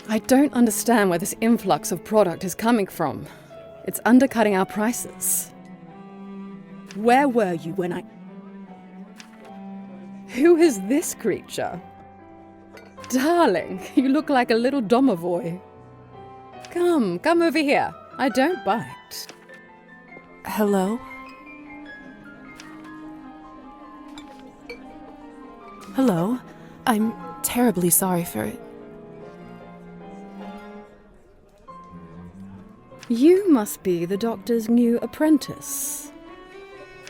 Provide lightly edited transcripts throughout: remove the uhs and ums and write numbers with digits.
I don't understand where this influx of product is coming from. It's undercutting our prices. Where were you when I... Who is this creature? Darling, you look like a little domovoi. Come over here. I don't bite. Hello? Hello? I'm terribly sorry for it. You must be the doctor's new apprentice.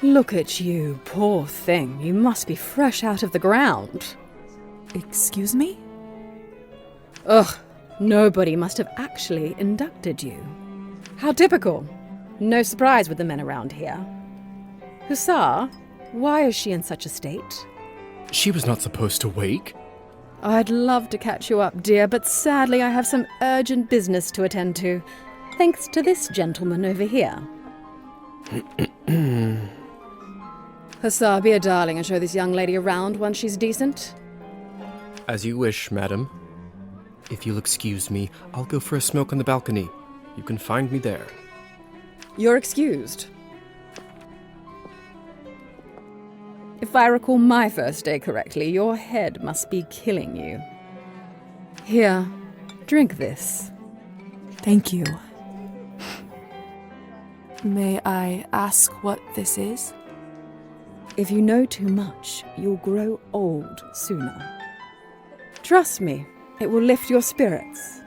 Look at you, poor thing. You must be fresh out of the ground. Excuse me? Ugh, nobody must have actually inducted you. How typical. No surprise with the men around here. Hussar, why is she in such a state? She was not supposed to wake. I'd love to catch you up, dear, but sadly I have some urgent business to attend to, thanks to this gentleman over here. Hussar, be a darling and show this young lady around once she's decent. As you wish, madam. If you'll excuse me, I'll go for a smoke on the balcony. You can find me there. You're excused. If I recall my first day correctly, your head must be killing you. Here, drink this. Thank you. May I ask what this is? If you know too much, you'll grow old sooner. Trust me, it will lift your spirits.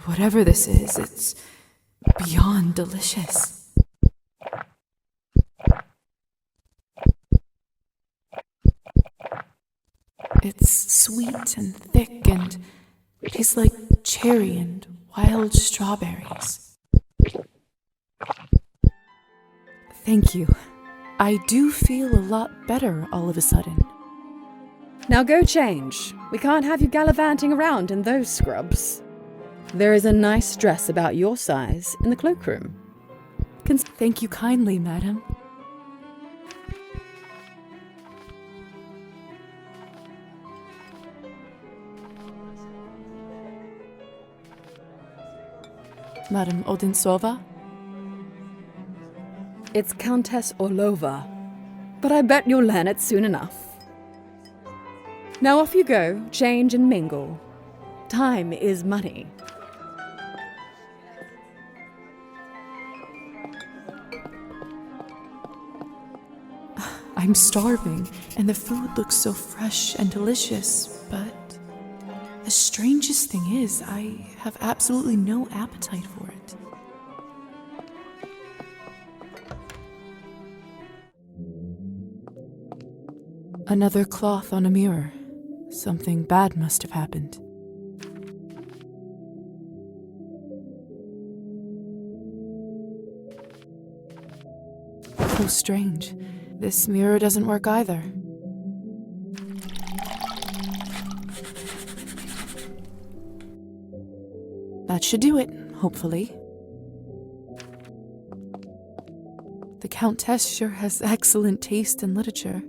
Whatever this is, it's beyond delicious. It's sweet and thick and tastes like cherry and wild strawberries. Thank you. I do feel a lot better all of a sudden. Now go change. We can't have you gallivanting around in those scrubs. There is a nice dress about your size in the cloakroom. Thank you kindly, madam. Madam Odintsova? It's Countess Orlova, but I bet you'll learn it soon enough. Now off you go, change and mingle. Time is money. I'm starving, and the food looks so fresh and delicious, but the strangest thing is, I have absolutely no appetite for it. Another cloth on a mirror. Something bad must have happened. So strange. This mirror doesn't work either. That should do it, hopefully. The Countess sure has excellent taste in literature.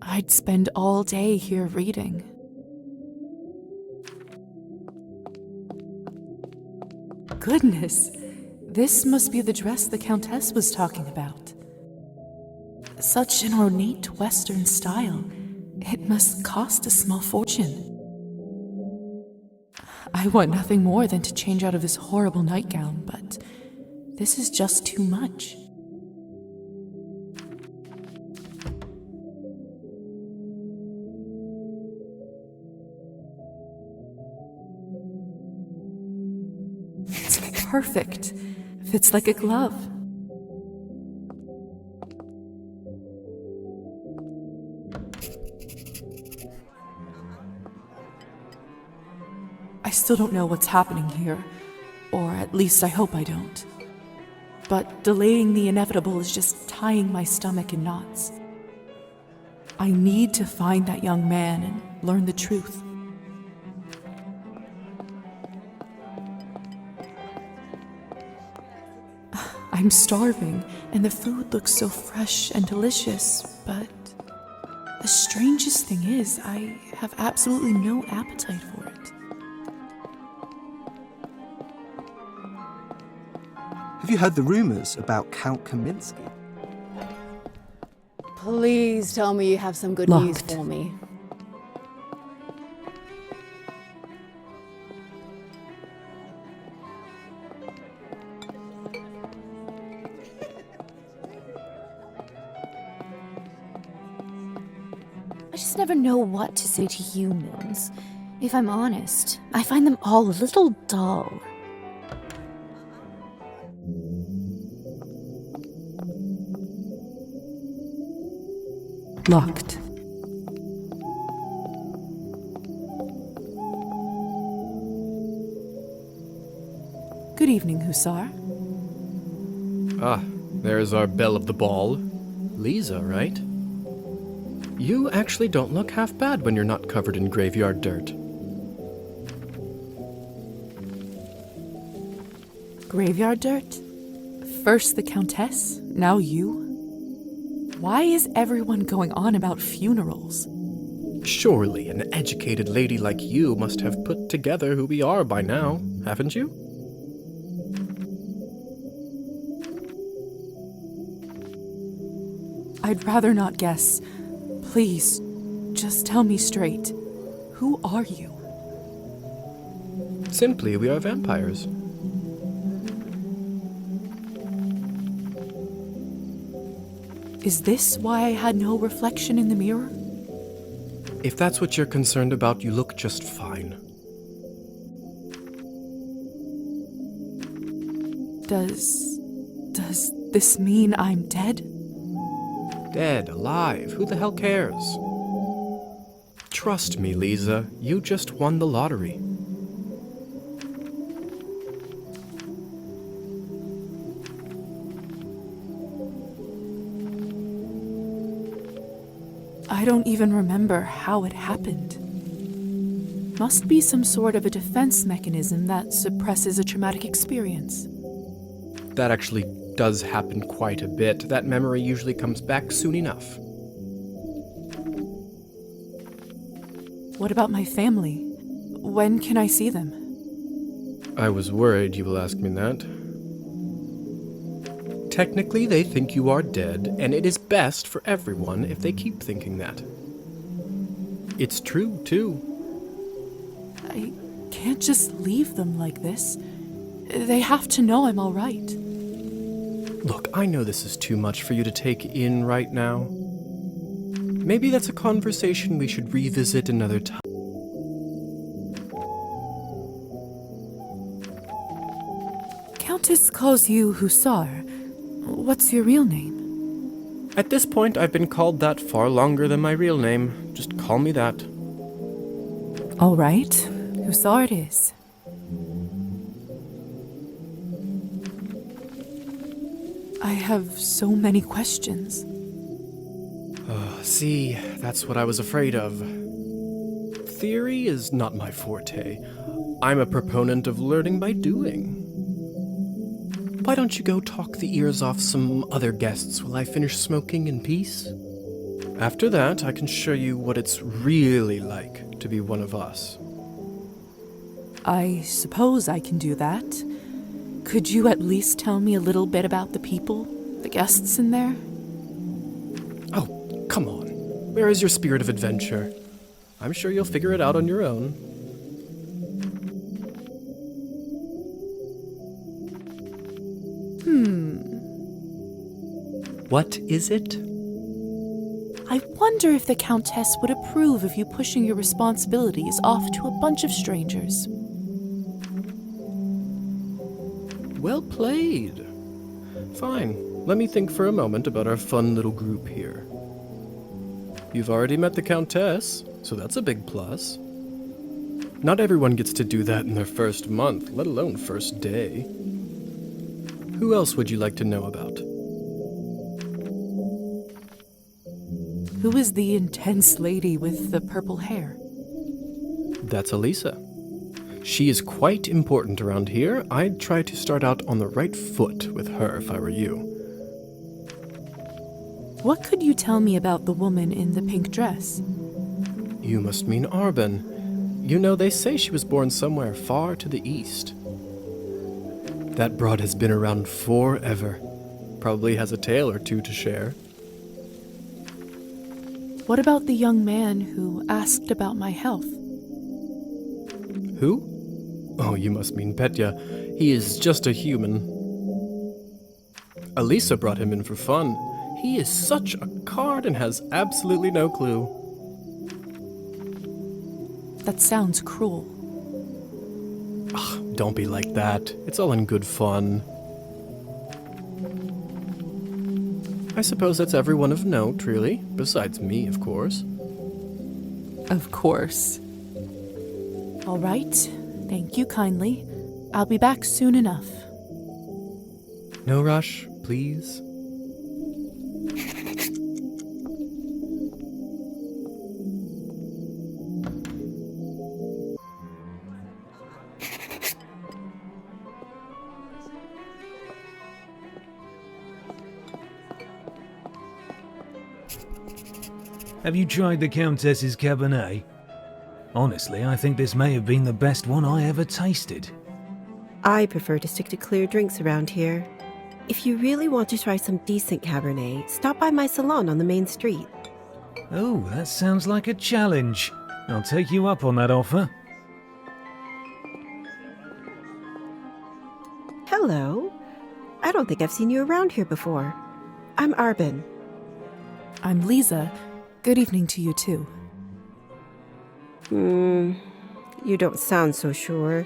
I'd spend all day here reading. Goodness, this must be the dress the Countess was talking about. Such an ornate Western style. It must cost a small fortune. I want nothing more than to change out of this horrible nightgown, but this is just too much. It's perfect. Fits like a glove. I still don't know what's happening here, or at least I hope I don't. But delaying the inevitable is just tying my stomach in knots. I need to find that young man and learn the truth. I'm starving, and the food looks so fresh and delicious, but the strangest thing is, I have absolutely no appetite for it. Have you heard the rumors about Count Kaminsky? Please tell me you have some good news Locked. for me. I just never know what to say to humans. If I'm honest, I find them all a little dull. Locked. Good evening, Hussar. Ah, there's our belle of the ball. Lisa, right? You actually don't look half bad when you're not covered in graveyard dirt. Graveyard dirt? First the Countess, now you? Why is everyone going on about funerals? Surely an educated lady like you must have put together who we are by now, haven't you? I'd rather not guess. Please, just tell me straight. Who are you? Simply, we are vampires. Is this why I had no reflection in the mirror? If that's what you're concerned about, you look just fine. Does this mean I'm dead? Dead, alive, who the hell cares? Trust me, Lisa, you just won the lottery. I don't even remember how it happened. Must be some sort of a defense mechanism that suppresses a traumatic experience. That actually does happen quite a bit. That memory usually comes back soon enough. What about my family? When can I see them? I was worried you will ask me that. Technically, they think you are dead, and it is best for everyone if they keep thinking that. It's true, too. I can't just leave them like this. They have to know I'm all right. Look, I know this is too much for you to take in right now. Maybe that's a conversation we should revisit another time. Countess calls you Hussar. What's your real name? At this point, I've been called that far longer than my real name. Just call me that. All right, Hussar it is. I have so many questions. See, that's what I was afraid of. Theory is not my forte. I'm a proponent of learning by doing. Why don't you go talk the ears off some other guests while I finish smoking in peace? After that, I can show you what it's really like to be one of us. I suppose I can do that. Could you at least tell me a little bit about the people, the guests in there? Oh, come on. Where is your spirit of adventure? I'm sure you'll figure it out on your own. What is it? I wonder if the Countess would approve of you pushing your responsibilities off to a bunch of strangers. Well played. Fine, let me think for a moment about our fun little group here. You've already met the Countess, so that's a big plus. Not everyone gets to do that in their first month, let alone first day. Who else would you like to know about? Who is the intense lady with the purple hair? That's Elisa. She is quite important around here. I'd try to start out on the right foot with her if I were you. What could you tell me about the woman in the pink dress? You must mean Arben. You know, they say she was born somewhere far to the east. That broad has been around forever. Probably has a tale or two to share. What about the young man who asked about my health? Who? Oh, you must mean Petya. He is just a human. Elisa brought him in for fun. He is such a card and has absolutely no clue. That sounds cruel. Ugh, don't be like that. It's all in good fun. I suppose that's everyone of note, really. Besides me, of course. Of course. All right. Thank you kindly. I'll be back soon enough. No rush, please. Have you tried the Countess's Cabernet? Honestly, I think this may have been the best one I ever tasted. I prefer to stick to clear drinks around here. If you really want to try some decent Cabernet, stop by my salon on the main street. Oh, that sounds like a challenge. I'll take you up on that offer. Hello. I don't think I've seen you around here before. I'm Arben. I'm Lisa. Good evening to you too. You don't sound so sure.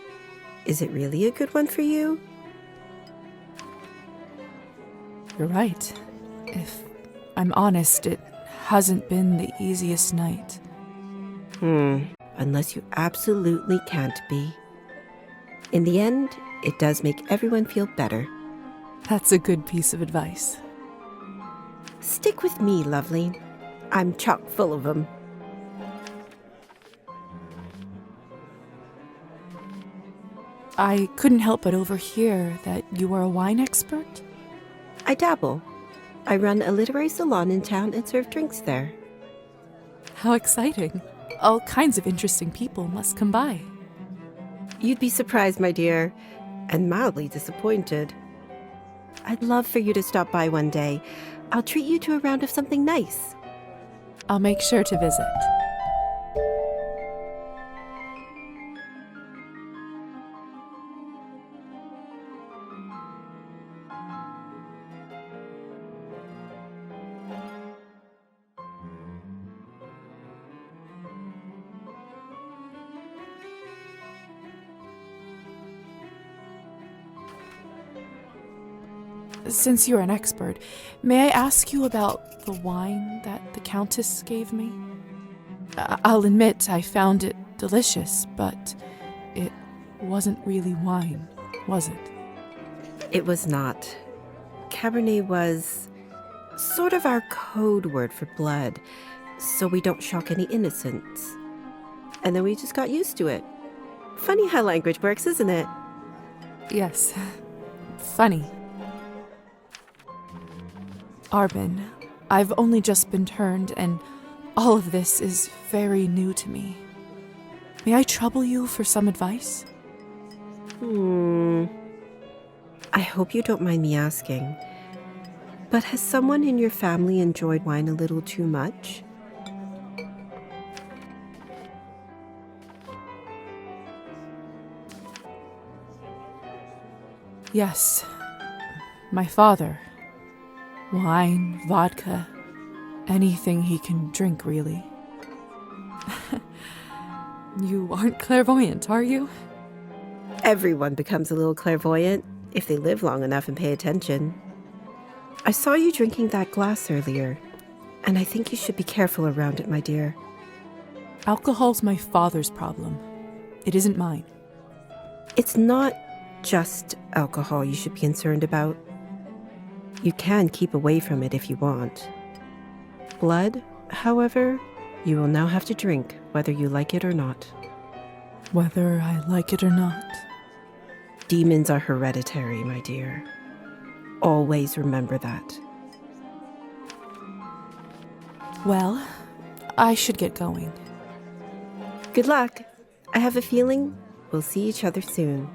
Is it really a good one for you? You're right. If I'm honest, it hasn't been the easiest night. Unless you absolutely can't be. In the end, it does make everyone feel better. That's a good piece of advice. Stick with me, lovely. I'm chock full of them. I couldn't help but overhear that you are a wine expert? I dabble. I run a literary salon in town and serve drinks there. How exciting. All kinds of interesting people must come by. You'd be surprised, my dear, and mildly disappointed. I'd love for you to stop by one day. I'll treat you to a round of something nice. I'll make sure to visit. Since you're an expert, may I ask you about the wine that the Countess gave me? I'll admit I found it delicious, but it wasn't really wine, was it? It was not. Cabernet was sort of our code word for blood, so we don't shock any innocents. And then we just got used to it. Funny how language works, isn't it? Yes. Funny. Arben, I've only just been turned, and all of this is very new to me. May I trouble you for some advice? I hope you don't mind me asking, but has someone in your family enjoyed wine a little too much? Yes. My father. Wine, vodka, anything he can drink, really. You aren't clairvoyant, are you? Everyone becomes a little clairvoyant if they live long enough and pay attention. I saw you drinking that glass earlier, and I think you should be careful around it, my dear. Alcohol's my father's problem. It isn't mine. It's not just alcohol you should be concerned about. You can keep away from it if you want. Blood However, you will now have to drink, whether you like it or not. Whether I like it or not. Demons are hereditary, my dear. Always remember that. Well, I should get going. Good luck. I have a feeling we'll see each other soon.